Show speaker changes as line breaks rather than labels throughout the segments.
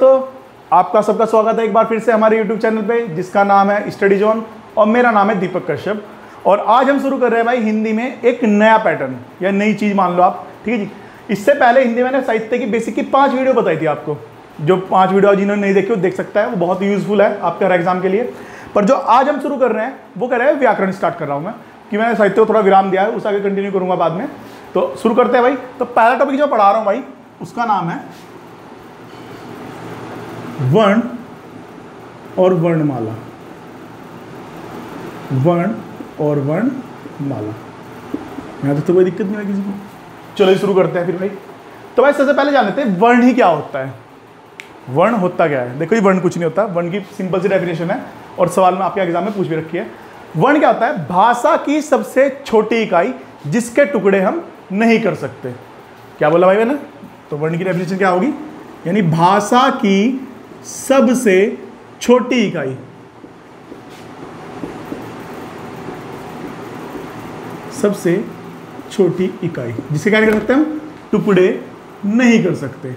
दोस्तों, आपका सबका स्वागत है एक बार फिर से हमारे YouTube चैनल पे जिसका नाम है स्टडी जोन और मेरा नाम है दीपक कश्यप। और आज हम शुरू कर रहे हैं भाई हिंदी में एक नया पैटर्न या नई चीज़ मान लो आप, ठीक है जी। इससे पहले हिंदी मैंने साहित्य की बेसिक की 5 वीडियो बताई थी आपको, जो 5 वीडियो जिन्होंने नहीं देखी वो देख सकता है, वो बहुत यूजफुल है आपके हर एग्जाम के लिए। पर जो आज हम शुरू कर रहे हैं वो कर रहे हैं व्याकरण स्टार्ट कर रहा हूँ मैं, कि मैंने साहित्य को थोड़ा विराम दिया है, उस आगे कंटिन्यू करूँगा बाद में। तो शुरू करते हैं भाई। तो पहला टॉपिक जो पढ़ा रहा हूँ भाई उसका नाम है वर्ण और वर्णमाला। वर्ण और वर्णमाला, यहाँ तो कोई दिक्कत नहीं है किसी को। चलो शुरू करते हैं फिर भाई। तो भाई सबसे पहले जान लेते हैं वर्ण ही क्या होता है। वर्ण होता क्या है? देखो ये वर्ण कुछ नहीं होता, वर्ण की सिंपल सी डेफिनेशन है और सवाल में आपके एग्जाम में पूछ भी रखी है। वर्ण क्या होता है? भाषा की सबसे छोटी इकाई जिसके टुकड़े हम नहीं कर सकते। क्या बोला भाई मैंने? तो वर्ण की डेफिनेशन क्या होगी? यानी भाषा की सबसे छोटी इकाई, सबसे छोटी इकाई जिसे क्या नहीं कर सकते हम? टुकड़े नहीं कर सकते।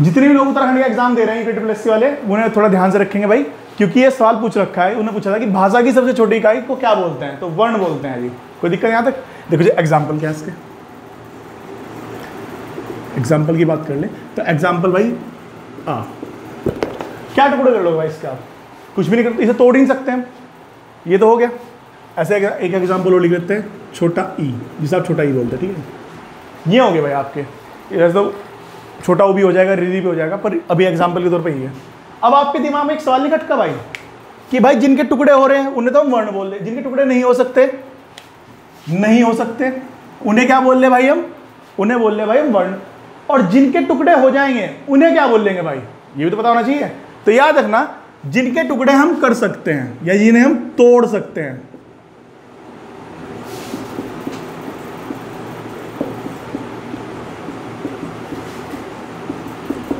जितने भी लोग उत्तराखंड का एग्जाम दे रहे हैं KTSS वाले, उन्हें थोड़ा ध्यान से रखेंगे भाई, क्योंकि ये सवाल पूछ रखा है। उन्होंने पूछा था कि भाषा की सबसे छोटी इकाई को क्या बोलते हैं, तो वर्ण बोलते हैं जी। कोई दिक्कत यहां तक? देखो जी एग्जाम्पल क्या है इसके, एग्जाम्पल की बात कर ले तो एग्जाम्पल भाई क्या टुकड़े कर लो भाई इसके? आप कुछ भी नहीं करते, इसे तोड़ ही नहीं सकते हम। ये तो हो गया। ऐसे एक एग्जाम्पल और लिख लेते हैं, छोटा ई, जिसे आप छोटा ई बोलते हैं, ठीक है। ये हो गए भाई आपके, ऐसे तो छोटा ओ भी हो जाएगा, रीदी भी हो जाएगा, पर अभी एग्जाम्पल के तौर पे ही है। अब आपके दिमाग में एक सवाल नहीं खटका भाई कि भाई जिनके टुकड़े हो रहे हैं उन्हें तो हम वर्ण बोल रहे, जिनके टुकड़े नहीं हो सकते, नहीं हो सकते, उन्हें क्या बोल रहे भाई हम? उन्हें बोल रहे भाई हम वर्ण। और जिनके टुकड़े हो जाएंगे उन्हें क्या बोल लेंगे भाई? ये भी तो पता होना चाहिए। तो याद रखना, जिनके टुकड़े हम कर सकते हैं या जिन्हें हम तोड़ सकते हैं,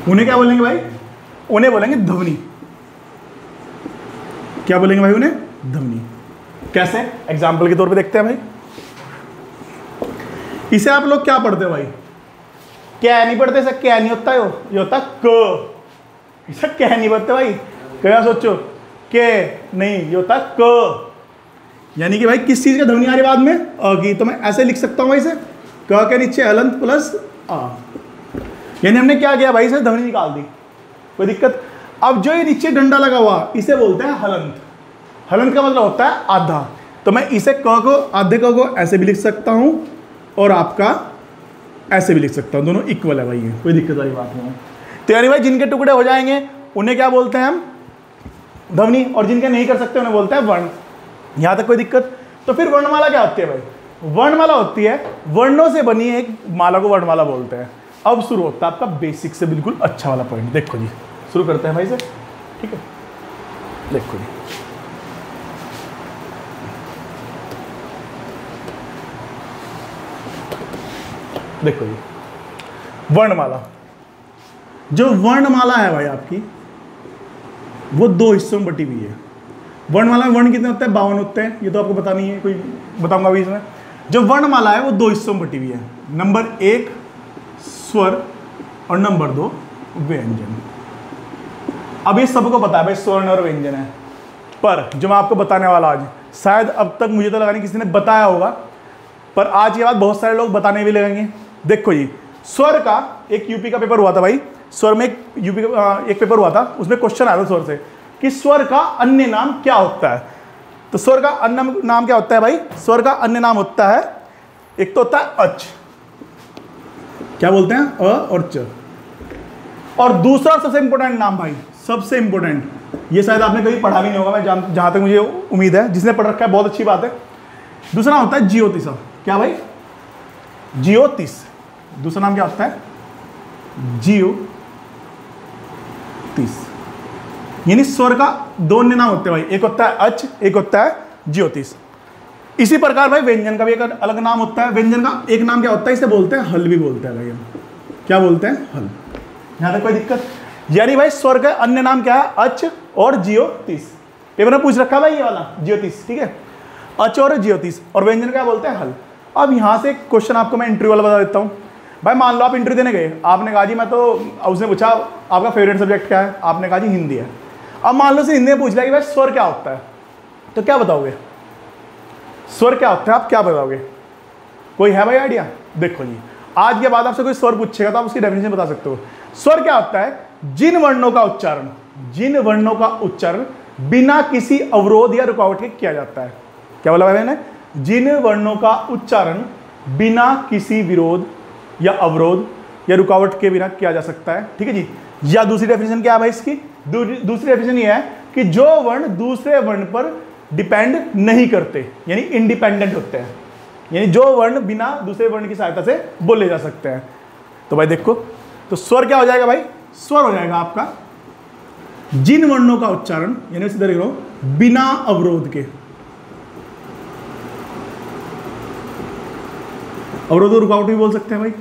उन्हें क्या बोलेंगे भाई? उन्हें बोलेंगे ध्वनि। क्या बोलेंगे भाई? उन्हें ध्वनि। कैसे? एग्जाम्पल के तौर पे देखते हैं भाई। इसे आप लोग क्या पढ़ते हो भाई? क्या नहीं पढ़ते? इसे क्या नहीं होता है, ये होता क। इसे क्या नहीं पढ़ते भाई? क्या सोचो? के नहीं, ये होता क। यानी कि भाई किस चीज का ध्वनि आ रही बाद में? अ की। तो मैं ऐसे लिख सकता हूं भाई इसे, क के नीचे हलंत प्लस आ। यानी हमने क्या किया भाई? इसे ध्वनि निकाल दी। कोई दिक्कत? अब जो ये नीचे डंडा लगा हुआ इसे बोलते हैं हलंत। हलंत का मतलब होता है आधा। तो मैं इसे क को, आधे क को ऐसे भी लिख सकता हूं और आपका ऐसे भी लिख सकता हूं, दोनों इक्वल है भाई, ये कोई दिक्कत वाली बात नहीं है। तो यानी भाई जिनके टुकड़े हो जाएंगे उन्हें क्या बोलते हैं हम? ध्वनि। और जिनके नहीं कर सकते उन्हें बोलते हैं वर्ण। यहां तक कोई दिक्कत? तो फिर वर्णमाला क्या होती है भाई? वर्णमाला होती है वर्णों से बनी एक माला को वर्णमाला बोलते हैं। अब शुरू होता है आपका बेसिक से बिल्कुल अच्छा वाला पॉइंट। देखो जी, शुरू करते हैं भाई से, ठीक है। देखो जी, देखो जी, वर्णमाला। जो वर्णमाला है भाई आपकी, वो 2 हिस्सों में बटी हुई है। वर्णमाला में वर्ण कितने होते हैं? 52 होते हैं। ये तो आपको पता नहीं है, कोई बताऊंगा अभी इसमें। जो वर्णमाला है वो 2 हिस्सों में बटी हुई है। नंबर 1 स्वर और नंबर 2 व्यंजन। अब ये सबको पता है भाई स्वर्ण और व्यंजन है, पर जो मैं आपको बताने वाला आज, शायद अब तक मुझे तो लगा नहीं किसी ने बताया होगा, पर आज के बाद बहुत सारे लोग बताने भी लगेंगे। देखो जी, स्वर का एक यूपी का पेपर हुआ था भाई, स्वर में एक यूपी का एक पेपर हुआ था, उसमें क्वेश्चन आया था स्वर से कि स्वर का अन्य नाम क्या होता है। तो स्वर का अन्य नाम क्या होता है भाई? स्वर का अन्य नाम होता है, एक तो होता है अच, क्या बोलते हैं? अ और च। और दूसरा सबसे इंपॉर्टेंट नाम भाई, सबसे इंपॉर्टेंट, ये शायद आपने कभी पढ़ा भी नहीं होगा, मैं जहां तक मुझे उम्मीद है, जिसने पढ़ रखा है बहुत अच्छी बात है। दूसरा होता है ज्योतिष। क्या भाई? ज्योतिष। दूसरा नाम क्या होता है? ज्योतिष। यानी स्वर का 2 अन्य नाम होते हैं भाई, एक होता है अच, एक होता है ज्योतिष। इसी प्रकार भाई व्यंजन का भी एक अलग नाम होता है। व्यंजन का एक नाम क्या होता है? इसे बोलते हैं हल भी बोलते हैं भाई हम। क्या बोलते हैं? हल। यहां तक कोई दिक्कत? यानी भाई स्वर का अन्य नाम क्या है? अच और ज्योतिष। पेपर में पूछ रखा है भाई ये वाला, ज्योतिष, ठीक है। अच और ज्योतिष। और व्यंजन क्या बोलते हैं? हल। अब यहां से क्वेश्चन आपको मैं इंटरव्यू वाला बता देता हूं। भाई मान लो आप इंटरव्यू देने गए, आपने कहा जी मैं तो, उसने पूछा आपका फेवरेट सब्जेक्ट क्या है, आपने कहा जी हिंदी है। अब मान लो से हिंदी में पूछ लिया कि भाई स्वर क्या होता है, तो क्या बताओगे? स्वर क्या होता है आप क्या बताओगे? कोई है भाई आइडिया? देखो जी, आज के बाद आपसे कोई स्वर पूछेगा तो आप उसकी डेफिनेशन बता सकते हो। स्वर क्या होता है? जिन वर्णों का उच्चारण, जिन वर्णों का उच्चारण बिना किसी अवरोध या रुकावट के किया जाता है। क्या बोला भाई मैंने? जिन वर्णों का उच्चारण बिना किसी विरोध या अवरोध या रुकावट के बिना किया जा सकता है। ठीक है जी। या दूसरी डेफिनेशन क्या है भाई इसकी? दूसरी डेफिनेशन ये है कि जो वर्ण दूसरे वर्ण पर डिपेंड नहीं करते, यानी इंडिपेंडेंट होते हैं, यानी जो वर्ण बिना दूसरे वर्ण की सहायता से बोले जा सकते हैं। तो भाई देखो, तो स्वर क्या हो जाएगा भाई? स्वर हो जाएगा आपका जिन वर्णों का उच्चारण, यानी सीधा लिख लो, बिना अवरोध के, अवरोध और रुकावट भी बोल सकते हैं भाई,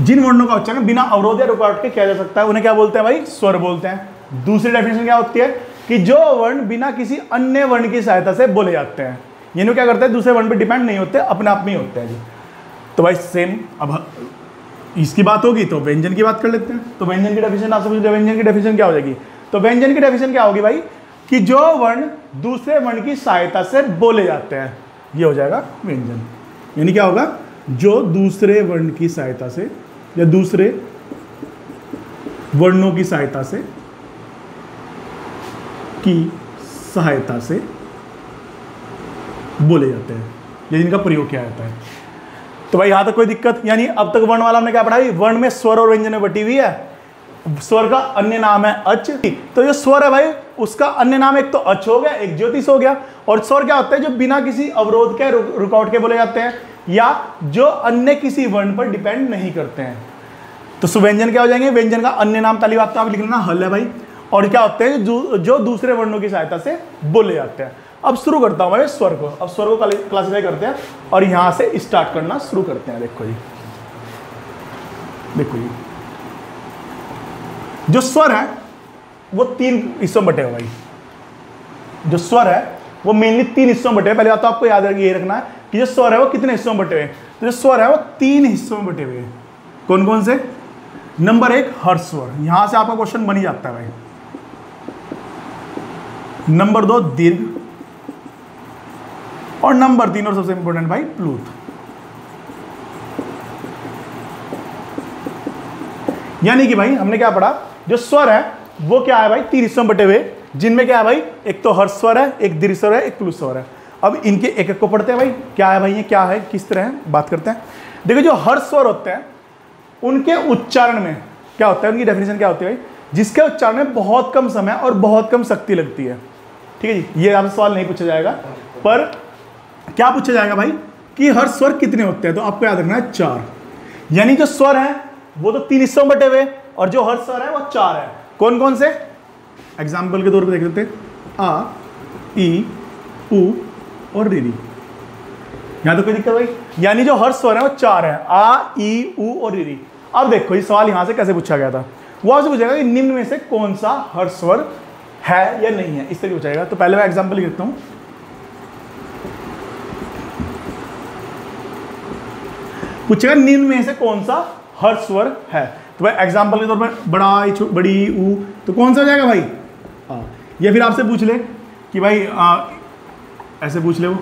जिन वर्णों का उच्चारण बिना अवरोध या रुकावट के किया जा सकता है उन्हें क्या बोलते हैं भाई? स्वर बोलते हैं। दूसरी डेफिनेशन क्या होती है कि जो वर्ण बिना किसी अन्य वर्ण की सहायता से बोले जाते हैं, यानी क्या करते हैं? दूसरे वर्ण पर डिपेंड नहीं होते, अपने आप में ही होते हैं जी। तो भाई सेम, अब इसकी बात होगी तो व्यंजन की बात कर लेते हैं। तो व्यंजन की डेफिनेशन आपसे पूछे, व्यंजन की डेफिनेशन क्या हो जाएगी? तो व्यंजन की डेफिनेशन क्या होगी भाई? कि जो वर्ण दूसरे वर्ण की सहायता से बोले जाते हैं, ये हो जाएगा व्यंजन। यानी क्या होगा? जो दूसरे वर्ण की सहायता से या दूसरे वर्णों की सहायता से बोले जाते हैं, या जिनका प्रयोग किया जाता है। तो भाई यहां तक कोई दिक्कत? यानी अब तक वर्ण वाला हमने क्या पढ़ा? वर्ण में स्वर और व्यंजन में बटी हुई है। स्वर का अन्य नाम है अच। तो जो स्वर है भाई उसका अन्य नाम एक तो अच हो गया, एक ज्योतिष हो गया। और स्वर क्या होता है? जो बिना किसी अवरोध के रुकावट के बोले जाते हैं, या जो अन्य किसी वर्ण पर डिपेंड नहीं करते हैं। तो व्यंजन क्या हो जाएंगे? व्यंजन का अन्य नाम, पहली बात तो आप लिख लेना, हल है भाई। और क्या होते हैं? जो दूसरे वर्णों की सहायता से बोले जाते हैं। अब शुरू करता हूं मैं स्वर को। अब स्वर को क्लासिफाई करते हैं और यहां से स्टार्ट करना शुरू करते हैं। देखो जी, देखो जी, जो स्वर है वो 3 हिस्सों में बटे हुए भाई। जो स्वर है वो मेनली 3 हिस्सों में बटे हुए। पहले बात तो आपको याद ये रखना है कि जो स्वर है वो कितने हिस्सों में बटे हुए हैं। तो जो स्वर है वो 3 हिस्सों में बटे हुए हैं। कौन कौन से? नंबर 1 हर्ष स्वर, यहां से आपका क्वेश्चन बन ही जाता है भाई। नंबर 2 दीर्घ, और नंबर 3 और सबसे इंपॉर्टेंट भाई प्लूत। यानी कि भाई हमने क्या पढ़ा? जो स्वर है वो क्या है भाई? 3 हिस्सों में बटे हुए, जिनमें क्या है भाई? एक तो हर्ष स्वर है, एक दीर्घ स्वर है, एक प्लूत स्वर है। अब इनके एक एक को पढ़ते हैं भाई। क्या है भाई? ये क्या है, किस तरह है, बात करते हैं। देखो, जो हर्ष स्वर होते हैं उनके उच्चारण में क्या होता है? उनकी डेफिनेशन क्या होती है भाई? जिसके उच्चारण में बहुत कम समय और बहुत कम शक्ति लगती है। ठीक है जी, ये आपसे सवाल नहीं पूछा जाएगा, पर क्या पूछा जाएगा भाई कि हर स्वर कितने होते हैं? तो आपको याद रखना है 4। यानी जो स्वर है वो तो 3 हिस्सों में बटे हुए, और जो हर स्वर है वो 4 है। कौन कौन से? एग्जाम्पल के तौर पे देख लेते हैं। आ, ई, उ और री। यहां तो कोई दिक्कत भाई? यानी जो हर स्वर है वो 4 है, आ, ई, उ और री। अब देखो ये सवाल यहां से कैसे पूछा गया था। वो आपसे पूछेगा कि निम्न में से कौन सा हर स्वर है या नहीं है, इस तरीके पूछेगा। तो पहले मैं एग्जाम्पल लिख देता हूं। पूछेगा निम्न में से कौन सा हर स्वर है। तो भाई एग्जाम्पल के तौर पर बड़ी ऊ, तो कौन सा हो जाएगा भाई? आ। या फिर आपसे पूछ ले कि भाई ऐसे पूछ ले वो,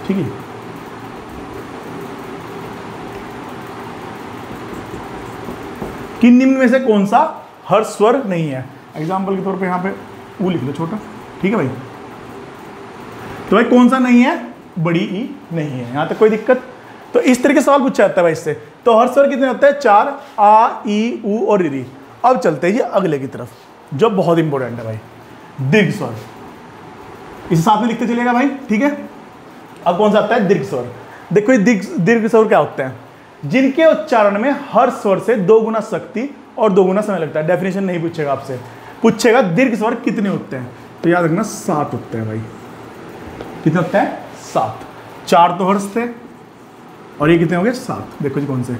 ठीक है, कि निम्न में से कौन सा हर स्वर नहीं है। एग्जाम्पल के तौर पे यहां पे ऊ लिख लो छोटा, ठीक है भाई। तो भाई कौन सा नहीं है? बड़ी ई नहीं है। यहां तक कोई दिक्कत? तो इस तरीके सवाल पूछा जाता है भाई इससे। तो हर स्वर कितने होते हैं? 4, आ, ई, उ और री। अब चलते हैं अगले की तरफ, जो बहुत इंपॉर्टेंट है भाई, दीर्घ स्वर। इस साथ में लिखते चलिएगा भाई, ठीक है। अब कौन सा आता है? दीर्घ स्वर। देखो ये दीर्घ स्वर क्या होते हैं? जिनके उच्चारण में हर स्वर से 2 गुना शक्ति और 2 गुना समय लगता है। डेफिनेशन नहीं पूछेगा आपसे, पूछेगा दीर्घ स्वर कितने होते हैं। तो याद रखना 7 होते हैं भाई। कितने होते हैं? 7। 4 तो हर्ष थे और ये कितने हो गए? 7। देखो जी कौन से।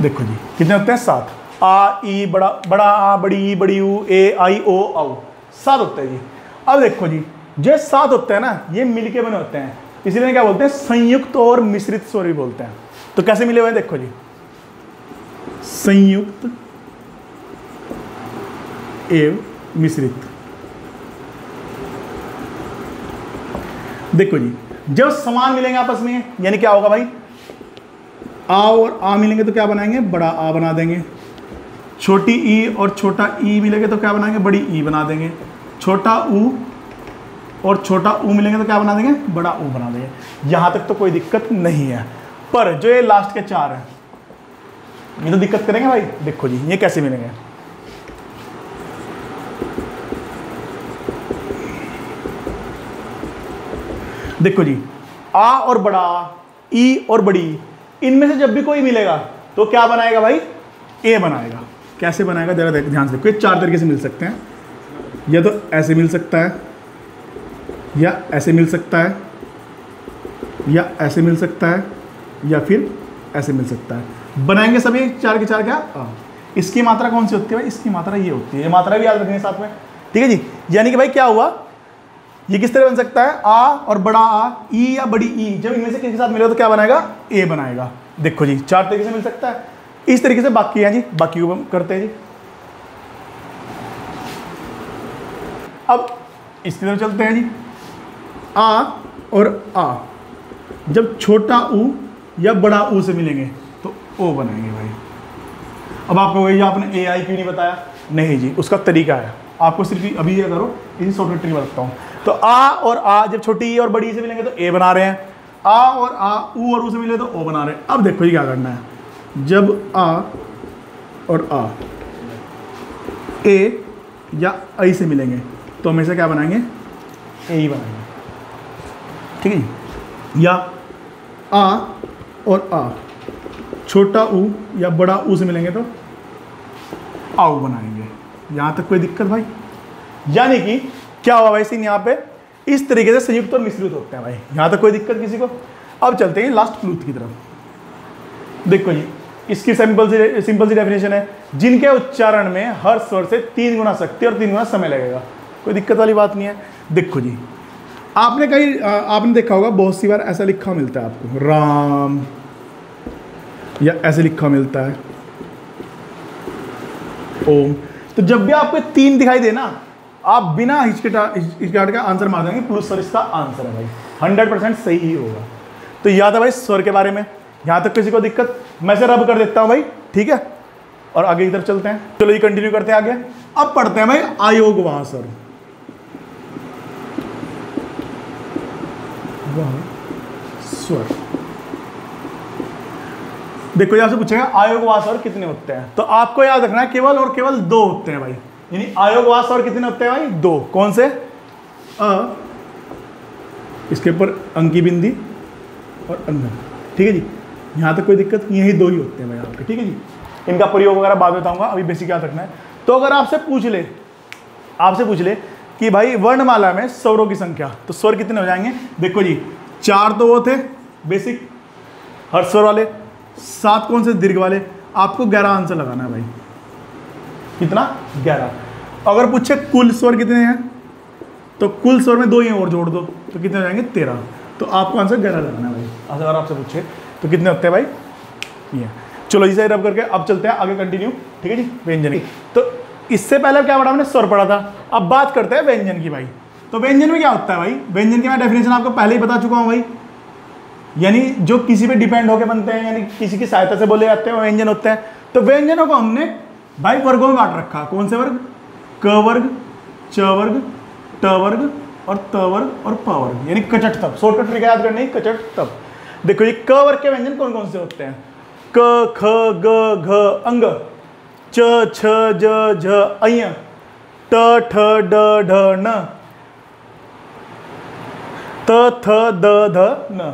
देखो जी कितने होते हैं 7। आ ई बड़ा बड़ा आ बड़ी ई बड़ी यू ए आई ओ औ 7 होते हैं जी। अब देखो जी जो 7 होते हैं ना ये मिलके बने होते हैं, इसलिए क्या बोलते हैं संयुक्त और मिश्रित स्वर भी बोलते हैं। तो कैसे मिले हुए हैं देखो जी, संयुक्त एवं मिश्रित। देखो जी जब समान मिलेंगे आपस में यानी क्या होगा भाई, आ और आ मिलेंगे तो क्या बनाएंगे, बड़ा आ बना देंगे। छोटी ई और छोटा ई मिलेंगे तो क्या बनाएंगे, बड़ी ई बना देंगे। छोटा ऊ और छोटा ऊ मिलेंगे तो क्या बना देंगे, बड़ा ऊ बना देंगे। यहां तक तो कोई दिक्कत नहीं है, पर जो ये लास्ट के 4 हैं ये तो दिक्कत करेंगे भाई। देखो जी ये कैसे मिलेंगे, देखो जी आ और बड़ा आ, ई और बड़ी ई, इनमें से जब भी कोई मिलेगा तो क्या बनाएगा भाई, ए बनाएगा। कैसे बनाएगा जरा ध्यान से देखो, ये 4 तरीके से मिल सकते हैं, या तो ऐसे मिल सकता है, या ऐसे मिल सकता है, या ऐसे मिल सकता है, या फिर ऐसे मिल सकता है। बनाएंगे सभी 4 के 4 क्या आ। इसकी मात्रा कौन सी होती है भाई, इसकी मात्रा ये होती है, ये मात्रा भी याद रखेंगे साथ में, ठीक है जी। यानी कि भाई क्या हुआ, ये किस तरह बन सकता है, आ और बड़ा आ, ई या बड़ी ई, जब इनमें से किसी के साथ मिलेगा तो क्या बनाएगा, ए बनाएगा। देखो जी 4 तरीके से मिल सकता है, इस तरीके से बाकी है जी, बाकी को हम करते हैं जी। अब इसकी तरफ चलते हैं जी, आ और आ जब छोटा ऊ या बड़ा ऊ से मिलेंगे तो ओ बनाएंगे भाई। अब आपको वही आपने ए आई क्यों नहीं बताया, नहीं जी उसका तरीका है, आपको सिर्फ अभी ये करो, इसी शॉर्टकट ट्रिक बताता हूँ। तो आ और आ जब छोटी ई और बड़ी ई से मिलेंगे तो ए बना रहे हैं, आ और आ ऊ और ऊ से मिले तो ओ बना रहे हैं। अब देखो ये क्या करना है, जब आ और आ ए या आई से मिलेंगे तो हमेशा क्या बनाएंगे, ए ही बनाएंगे, ठीक है। या आ और आ छोटा ऊ या बड़ा ऊ से मिलेंगे तो आओ बनाएंगे। यहां तक कोई दिक्कत भाई, यानी कि क्या हुआ भाई सीन, यहाँ पे इस तरीके से संयुक्त और मिश्रित होते हैं भाई। यहां तक कोई दिक्कत किसी को। अब चलते हैं लास्ट क्लूथ की तरफ। देखो जी इसकी सिंपल सी डेफिनेशन है, जिनके उच्चारण में हर स्वर से 3 गुना शक्ति और 3 गुना समय लगेगा। कोई दिक्कत वाली बात नहीं है। देखो जी आपने देखा होगा बहुत सी बार ऐसा लिखा मिलता है आपको, राम, या ऐसे लिखा मिलता है ओम। तो जब भी आपको 3 दिखाई देना, आप बिना हिचकिचाहट का आंसर मार देंगे प्लस स्वर इसका आंसर है भाई, 100% सही ही होगा। तो याद है भाई स्वर के बारे में। यहां तक किसी को दिक्कत, मैं से रब कर देता हूं भाई, ठीक है। और आगे की तरफ चलते हैं, चलो ये कंटिन्यू करते हैं आगे। अब पढ़ते हैं भाई आयोगवाह स्वर। स्वर देखो यहां से पूछेगा आयोगवाह स्वर कितने होते हैं, तो आपको याद रखना है केवल और केवल 2 होते हैं भाई। यानी आयोगवाह स्वर कितने होते हैं भाई, 2। कौन से, अ, इसके ऊपर अंकी बिंदी और अंधन, ठीक है जी। यहां तक कोई दिक्कत, यही 2 ही होते हैं भाई आपके, ठीक है जी। इनका प्रयोग वगैरह बाद में बताऊंगा, अभी बेसिक याद रखना है। तो अगर आपसे पूछ ले कि भाई वर्णमाला में स्वरों की संख्या, तो स्वर कितने हो जाएंगे। देखो जी 4 तो वो थे बेसिक हर स्वर वाले, 7 कौन से दीर्घ वाले। आपको 11 आंसर लगाना है भाई, कितना 11। अगर पूछे कुल स्वर कितने हैं, तो कुल स्वर में 2 ही और जोड़ दो तो कितने हो जाएंगे 13। तो आपको आंसर 11 लगाना है भाई। अगर आपसे पूछे तो कितने होते हैं भाई ये। चलो इसे रब करके अब चलते हैं आगे कंटिन्यू, ठीक है जी। व्यंजन, तो इससे पहले क्या पढ़ा हमने, स्वर पढ़ा था। अब बात करते हैं व्यंजन की भाई। तो व्यंजन में क्या होता है भाई, व्यंजन की मैं डेफिनेशन आपको पहले ही बता चुका हूं भाई। यानी जो किसी पे डिपेंड होकर बनते हैं, यानी किसी की सहायता से बोले जाते हैं, वो व्यंजन होते हैं। तो व्यंजनों को हमने भाई वर्गों में बांट रखा। कौन से वर्ग, क वर्ग, च वर्ग, ट वर्ग और त वर्ग और प वर्ग, यानी कचट तप। शॉर्टकट ट्रिक याद करने की, कचट तप। देखो ये क वर्ग के व्यंजन कौन कौन से होते हैं, क ख ग घ अंग, च छ ज झ अय, ट ठ ड ढ न, त थ द ध न,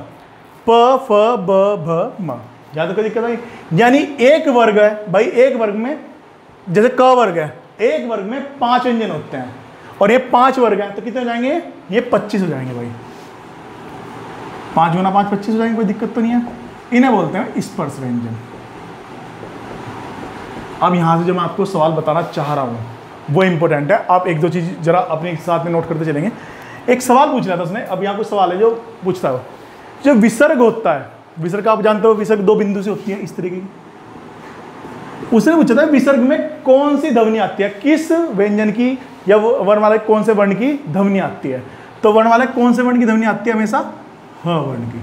प फ ब भ म। याद कोई दिक्कत भाई। यानी एक वर्ग है भाई, एक वर्ग में जैसे क वर्ग है, एक वर्ग में 5 व्यंजन होते हैं, और ये 5 वर्ग हैं तो कितने हो जाएंगे, ये 25 हो जाएंगे भाई। 5 गुना 5 25 हो जाएंगे, कोई दिक्कत तो नहीं है। इन्हें बोलते हैं स्पर्श व्यंजन। अब यहाँ से जो मैं आपको सवाल बताना चाह रहा हूँ वो इंपॉर्टेंट है। आप एक दो चीज़ जरा अपने साथ में नोट करते चलेंगे। एक सवाल पूछ रहा था उसने, अब यहाँ कुछ सवाल है जो पूछता है। जो विसर्ग होता है, विसर्ग आप जानते हो, विसर्ग दो बिंदु से होती है इस तरीके की। उसने पूछा था विसर्ग में कौन सी ध्वनि आती है, किस व्यंजन की या वर्णमाला कौन से वर्ण की ध्वनि आती है। तो वर्णमाला कौन से वर्ण की ध्वनि आती है हमेशा, ह वर्ण की।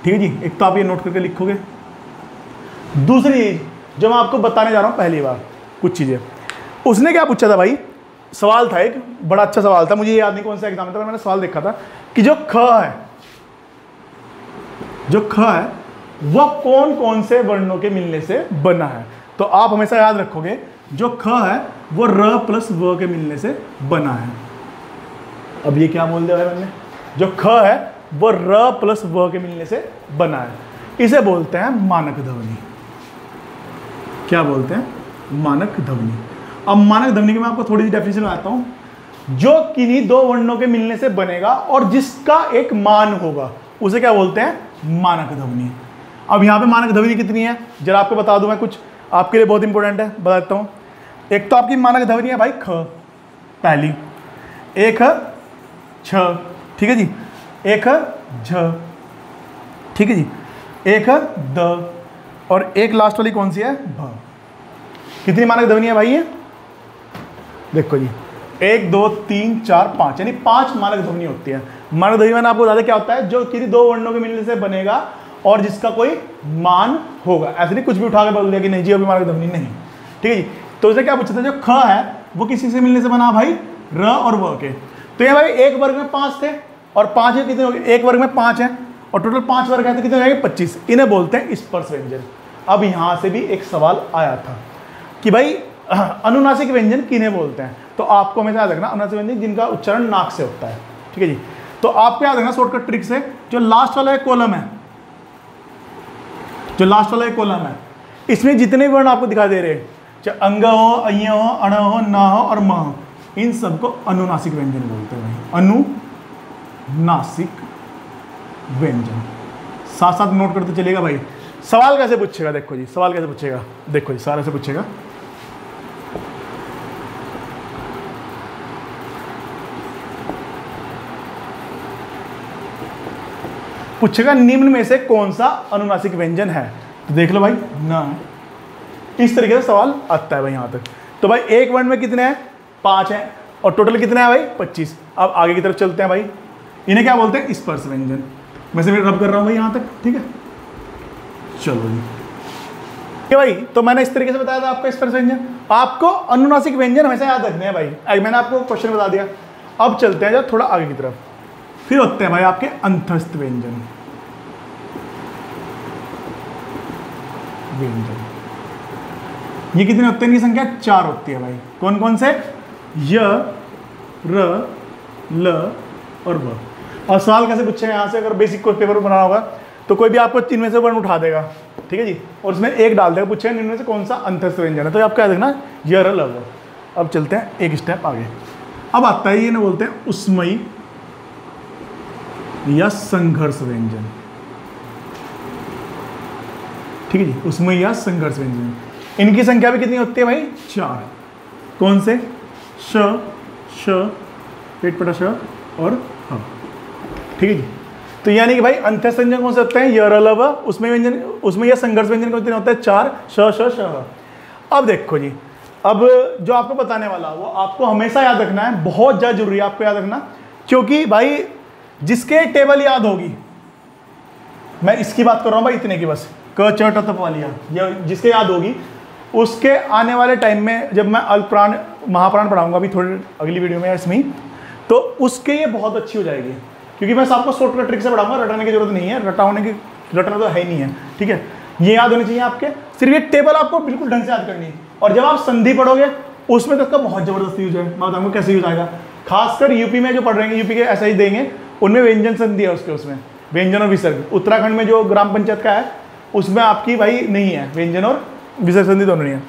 ठीक है जी, एक तो आप ये नोट करके लिखोगे। दूसरी चीज जो मैं आपको बताने जा रहा हूं पहली बार कुछ चीजें, उसने क्या पूछा था भाई, सवाल था एक बड़ा अच्छा सवाल था, मुझे याद नहीं कौन सा एग्जाम था, मैंने सवाल देखा था कि जो ख है, जो ख है वह कौन कौन से वर्णों के मिलने से बना है। तो आप हमेशा याद रखोगे जो ख है वो र प्लस व के मिलने से बना है। अब ये क्या बोल दिया भाई मैंने, जो ख है वो र प्लस व के मिलने से बना है, इसे बोलते हैं मानक ध्वनि। क्या बोलते हैं, मानक ध्वनि। अब मानक ध्वनि की मैं आपको थोड़ी सी डेफिनेशन बताता हूं। जो किन्हीं दो वर्णों के मिलने से बनेगा और जिसका एक मान होगा उसे क्या बोलते हैं, मानक ध्वनि। अब यहां पे मानक ध्वनि कितनी है जरा आपको बता दूं मैं, कुछ आपके लिए बहुत इंपॉर्टेंट है, बता देता हूं। एक तो आपकी मानक ध्वनि है भाई ख पहली, एक है छ, ठीक है जी, एक है झ, ठीक है जी, एक है द, और एक लास्ट वाली कौन सी है, भ। कितनी मानक ध्वनि है भाई ये, देखो जी, 1 2 3 4 5, यानी 5 मानक ध्वनि होती है। मानक ध्वनि मैंने आपको बता दिया क्या होता है, जो किसी दो वर्णों के मिलने से बनेगा और जिसका कोई मान होगा। ऐसे नहीं कुछ भी उठा के बोल दिया कि नहीं जी अभी मानक ध्वनि नहीं, ठीक है जी। तो उसे क्या पूछा था, जो ख है वो किसी से मिलने से बना भाई, र और व के। तो ये भाई एक वर्ग में 5 थे और 5 है कितने हो गए, एक वर्ग में 5 है और टोटल 5 वर्ग है तो कितने हो जाएंगे 25। इन्हें बोलते हैं स्पर्श व्यंजन। अब यहां से भी एक सवाल आया था कि भाई अनुनासिक व्यंजन किन्हें बोलते हैं। तो आपको हमेशा याद रखना अनुनासिक व्यंजन जिनका उच्चारण नाक से होता है, ठीक है जी। तो आपको याद रखना शॉर्टकट ट्रिक से, जो लास्ट वाला एक कॉलम है, जो लास्ट वाला एक कॉलम है, इसमें जितने भी वर्ण आपको दिखाई दे रहे हैं, चाहे अंग हो, अय हो, अण हो, न हो और म हो, इन सबको अनुनासिक व्यंजन बोलते हैं भाई, अनुनासिक व्यंजन। साथ साथ नोट करते चलेगा भाई। सवाल कैसे पूछेगा, देखो जी सवाल कैसे पूछेगा, देखो जी सवाल ऐसे पूछेगा, पूछेगा निम्न में से कौन सा अनुनासिक व्यंजन है। तो देख लो भाई न, इस तरीके से सवाल आता है भाई यहां तक। तो भाई एक वर्ण में कितने हैं, 5 हैं और टोटल कितने हैं भाई 25। अब आगे की तरफ चलते हैं भाई, इन्हें क्या बोलते हैं, स्पर्श व्यंजन। मैं से रब कर रहा हूं भाई यहां तक, ठीक है। चलो जी ठीक है भाई, तो मैंने इस तरीके से बताया था आपको स्पर्श व्यंजन। आपको अनुनासिक व्यंजन हमेशा याद रखने हैं भाई, मैंने आपको क्वेश्चन बता दिया। अब चलते हैं जब थोड़ा आगे की तरफ, फिर होते हैं भाई आपके अंतस्थ व्यंजन। व्यंजन ये कितने होते हैं, इनकी संख्या 4 होती है भाई। कौन कौन से, य, र, ल और व। और सवाल कैसे पूछे यहाँ से, अगर बेसिक कोई पेपर बनाना होगा तो कोई भी आपको इनमें से वर्ण उठा देगा, ठीक है जी, और उसमें एक डाल देगा, पूछे इनमें से कौन सा अंतस्थ व्यंजन है, तो आपको याद रखना य, र, ल, व। अब चलते हैं एक स्टेप आगे। अब आता है ये ना बोलते हैं उष्मयी या संघर्ष व्यंजन, ठीक है जी, उष्मयी या संघर्ष व्यंजन। इनकी संख्या भी कितनी होती है भाई, 4। कौन से, श, श, पेट पटा श और ह, ठीक है जी। तो यानी कि भाई अंतस्थ व्यंजन कौन से होते हैं, य, र, ल, व। उसमें व्यंजन, उसमें यह संघर्ष व्यंजन कितने होते हैं, 4, श, श, श, ह। अब देखो जी, अब जो आपको बताने वाला वो आपको हमेशा याद रखना है, बहुत ज़्यादा जरूरी है आपको याद रखना, क्योंकि भाई जिसके टेबल याद होगी, मैं इसकी बात कर रहा हूँ भाई इतने की बस, क च ट तप वाली या जिसके याद होगी उसके आने वाले टाइम में जब मैं अल्पप्राण महाप्राण पढ़ाऊंगा अभी थोड़ी अगली वीडियो में इसमें, तो उसके ये बहुत अच्छी हो जाएगी, क्योंकि मैं आपको शॉर्टकट ट्रिक से पढ़ाऊंगा, रटाने की जरूरत नहीं है, रटना तो है ही नहीं है, ठीक है। ये याद होनी चाहिए आपके, सिर्फ ये टेबल आपको बिल्कुल ढंग से याद करनी है। और जब आप संधि पढ़ोगे उसमें तो इसका बहुत जबरदस्त यूज है, मैं बताऊंगा कैसे यूज आएगा। खासकर यूपी में जो पढ़ रहे हैं, यूपी के ऐसा ही देंगे, उनमें व्यंजन संधि है उसके, उसमें व्यंजन और विसर्ग। उत्तराखंड में जो ग्राम पंचायत का है उसमें आपकी भाई नहीं है, व्यंजन और विसर्ग संधि दोनों नहीं है,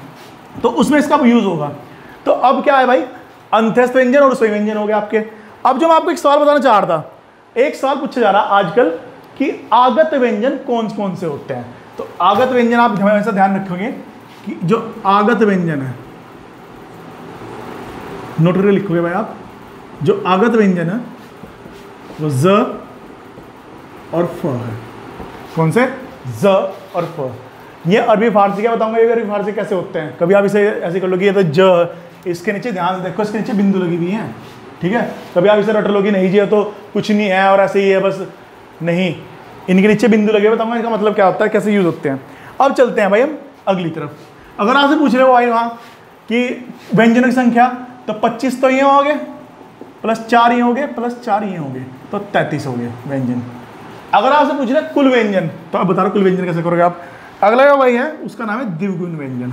तो उसमें इसका यूज होगा। तो अब क्या है भाई, अंतस्थ व्यंजन और उष्मयी व्यंजन हो गया आपके। अब जो मैं आपको एक सवाल बताना चाह रहा था, एक सवाल पूछा जा रहा आजकल कि आगत व्यंजन कौन कौन से होते हैं। तो आगत व्यंजन आप हमेशा ध्यान रखोगे कि जो आगत व्यंजन है, नोट करके लिखोगे भाई आप, जो आगत व्यंजन है वो ज और फ है। कौन से? ज और फ। ये अरबी फारसी क्या बताऊंगा, ये अरबी फारसी कैसे होते हैं। कभी आप इसे ऐसे कर लो कि ये तो ज, इसके नीचे ध्यान से देखो, इसके नीचे बिंदु लगी हुई है, ठीक है। कभी आप इसे रट लो कि नहीं जी तो कुछ नहीं है और ऐसे ही है बस, नहीं, इनके नीचे बिंदु लगे, बताऊंगा इनका मतलब क्या होता है, कैसे यूज होते हैं। अब चलते हैं भाई हम अगली तरफ। अगर आपसे पूछ रहे हो भाई वहाँ कि व्यंजनों की संख्या, तो 25 तो ये हो गए, प्लस 4 ये हो गए, प्लस 4 ये हो गए, तो 33 हो गए व्यंजन। अगर आपसे पूछ रहे कुल व्यंजन, तो आप बता रहे कुल व्यंजन कैसे करोगे आप। अगला जो भाई है उसका नाम है द्विगुण व्यंजन,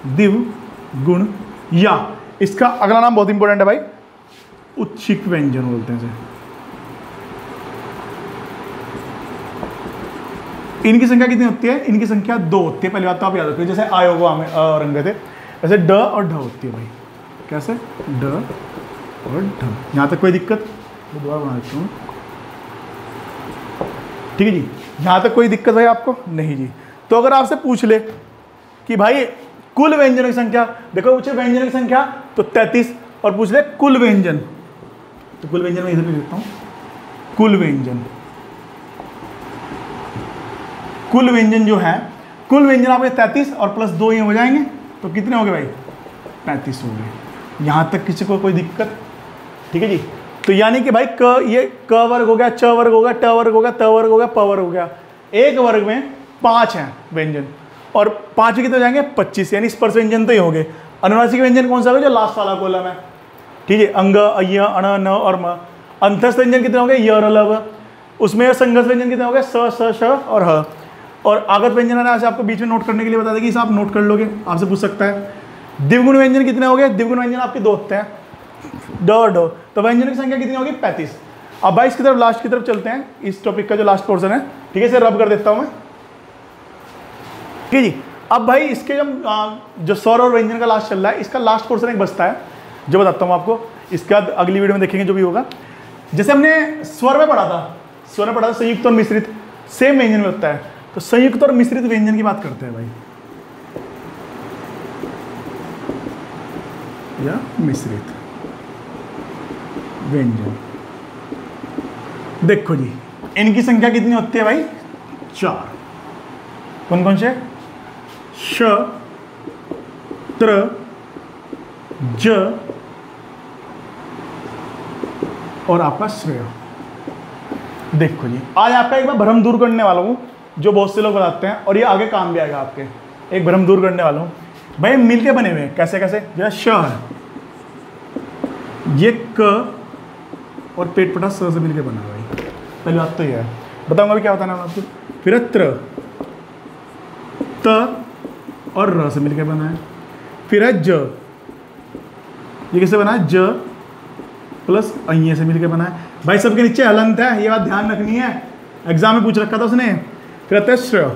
द्विगुण, या इसका अगला नाम बहुत इंपॉर्टेंट है भाई, उच्छिक व्यंजन बोलते हैं इसे। इनकी संख्या कितनी होती है? इनकी संख्या 2 होती है। पहली बात तो आप याद रखिए, जैसे आयोगो हमें रंगे थे, ऐसे ड और ढ होती है भाई। कैसे? ड और ढ। यहाँ तक कोई दिक्कत? दोबारा बना देता हूँ, ठीक है जी। यहाँ तक कोई दिक्कत भाई आपको? नहीं जी। तो अगर आपसे पूछ ले कि भाई कुल व्यंजनों की संख्या, देखो पूछे व्यंजनों की संख्या तो 33, और पूछ ले कुल व्यंजन, तो कुल व्यंजन में इधर भी लिखता हूँ, कुल व्यंजन, कुल व्यंजन जो है, कुल व्यंजन आपके 33 और प्लस 2 ये हो जाएंगे, तो कितने हो गए भाई? 35 हो गए। यहाँ तक किसी को कोई दिक्कत? ठीक है जी। तो यानी कि भाई क, ये क वर्ग हो गया, च वर्ग हो गया, ट वर्ग हो गया, त वर्ग हो गया, प वर्ग हो गया। एक वर्ग में 5 हैं व्यंजन, और 5 कितने हो जाएंगे? 25, यानी स्पर्श व्यंजन तो ये हो गए। अनुनासिक व्यंजन कौन सा है? जो लास्ट वाला कॉलम है, ठीक है। अंग, अय, अण, न और म। अंतस्थ व्यंजन कितने हो गए? य और लव। उसमें संघर्ष व्यंजन कितने हो गए? स, स, श और ह। और आगत व्यंजन है ऐसे आपको बीच में नोट करने के लिए बता देंगे, इसे आप नोट कर लोगे, आपसे पूछ सकता है। द्विगुण व्यंजन कितने हो गए? द्विगुण व्यंजन आपके 2 होते हैं, ड और ढ। तो व्यंजन की संख्या कितनी होगी? 35। अब भाई इसकी तरफ, लास्ट की तरफ चलते हैं, इस टॉपिक का जो लास्ट पोर्शन है, ठीक है। इसे रब कर देता हूं मैं, ठीक है जी। अब भाई इसके जो स्वर और व्यंजन का लास्ट चल रहा है, इसका लास्ट पोर्शन एक बचता है जो बताता हूँ आपको, इसके बाद अगली वीडियो में देखेंगे जो भी होगा। जैसे हमने स्वर में पढ़ा था, स्वर में पढ़ा था संयुक्त और मिश्रित, सेम व्यंजन में होता है। तो संयुक्त और मिश्रित व्यंजन की बात करते हैं भाई, या मिश्रित व्यंजन। देखो जी, इनकी संख्या कितनी होती है भाई? 4। कौन कौन से? श, त्र, ज और आपका श्रेय। देखो जी, आज आपका एक बार भ्रम दूर करने वाला हूं, जो बहुत से लोग बताते हैं, और ये आगे काम भी आएगा आपके। एक भ्रम दूर करने वाला हूं भाई, मिलके बने हुए हैं। कैसे कैसे? जैसे श है, ये क और पेट पटा स से मिलके बना है भाई। पहली बात तो ये है, बताऊंगा अभी क्या बताना है आपको। फिर त्र, त और र से मिलके बना है। फिर है ज, ये कैसे बना है? ज प्लस अ से मिलके बना है भाई। सबके नीचे हलंत है, ये बात ध्यान रखनी है, एग्जाम में पूछ रखा था उसने। फिर आता है श्र,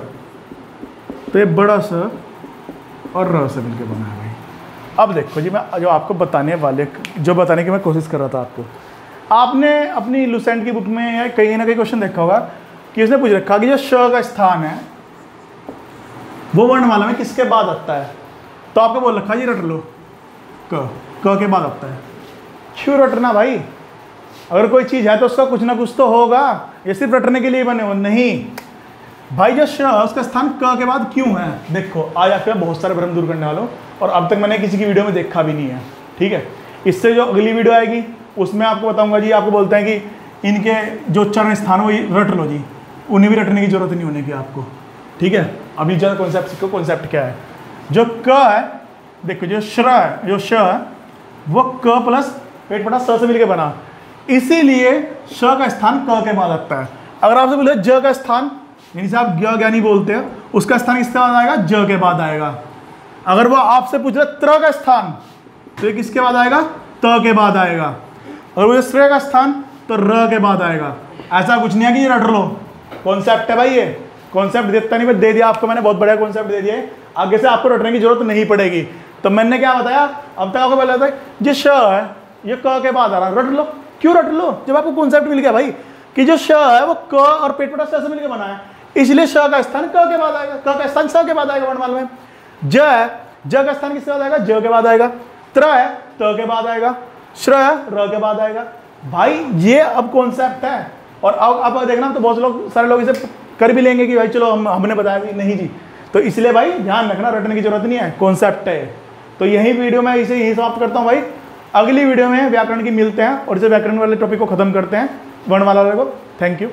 तो ये बड़ा स और र से मिलके बना है भाई। अब देखो जी, मैं जो आपको बताने की मैं कोशिश कर रहा था आपको, आपने अपनी लुसेंट की बुक में या कहीं ना कहीं क्वेश्चन देखा होगा कि उसने पूछ रखा कि जो श का स्थान है वो वर्णमाला में किसके बाद आता है। तो आपको बोल रखा जी रट लो, क के बाद आता है। क्यों रटना भाई? अगर कोई चीज़ है तो उसका कुछ ना कुछ तो होगा, ये सिर्फ रटने के लिए बने हो नहीं भाई। जो श उसका स्थान क के बाद क्यों है? देखो, आज आपके बहुत सारे भ्रम दूर करने वालों, और अब तक मैंने किसी की वीडियो में देखा भी नहीं है, ठीक है। इससे जो अगली वीडियो आएगी उसमें आपको बताऊंगा जी। आपको बोलते हैं कि इनके जो चरण स्थान वो रट लो जी, उन्हें भी रटने की जरूरत नहीं होने की आपको, ठीक है। अभी जो कॉन्सेप्ट सीखो, कॉन्सेप्ट क्या है। जो क है, देखो जो श्र है, जो श है वो क प्लस पेट पटा स से मिलकर बना, इसीलिए श का स्थान क के बाद आता है। अगर आपसे बोले ज का स्थान, यानी से आप ज्ञानी बोलते हैं, उसका स्थान किसके बाद आएगा? ज के बाद आएगा। अगर वो आपसे पूछ रहे त्र का स्थान, तो ये किसके बाद आएगा? त के बाद आएगा। अगर वो श्रेय का स्थान, तो र के बाद आएगा। ऐसा कुछ नहीं है कि ये रट लो, कॉन्सेप्ट है भाई, ये कॉन्सेप्ट देता नहीं, दे दिया आपको मैंने, बहुत बढ़िया कॉन्सेप्ट दे दिया है। आगे से आपको रटने की जरूरत नहीं पड़ेगी। तो मैंने क्या बताया अब तक आपको? पहले था जो श है ये क के बाद आ रहा है, रट लो। क्यों रट लो? जब आपको कॉन्सेप्ट मिल गया भाई कि जो श है वो क और पेट पटा स से मिलकर बना है, इसलिए श का स्थान क के बाद आएगा, क का स्थान स के बाद आएगा वर्णमाला में। ज है, ज का स्थान किसके बाद आएगा? ज के बाद आएगा। त्र है, त के बाद आएगा। श्र है, र के बाद आएगा। भाई ये अब कॉन्सेप्ट है। और अब देखना तो बहुत लोग, सारे लोग इसे कर भी लेंगे कि भाई चलो हमने बताया भी नहीं जी। तो इसलिए भाई ध्यान रखना, रटने की जरूरत नहीं है, कॉन्सेप्ट है। तो यही वीडियो में इसे यही समाप्त करता हूँ भाई। अगली वीडियो में व्याकरण की मिलते हैं और इसे व्याकरण वाले टॉपिक को खत्म करते हैं, वर्णमाला वाले को। Thank you.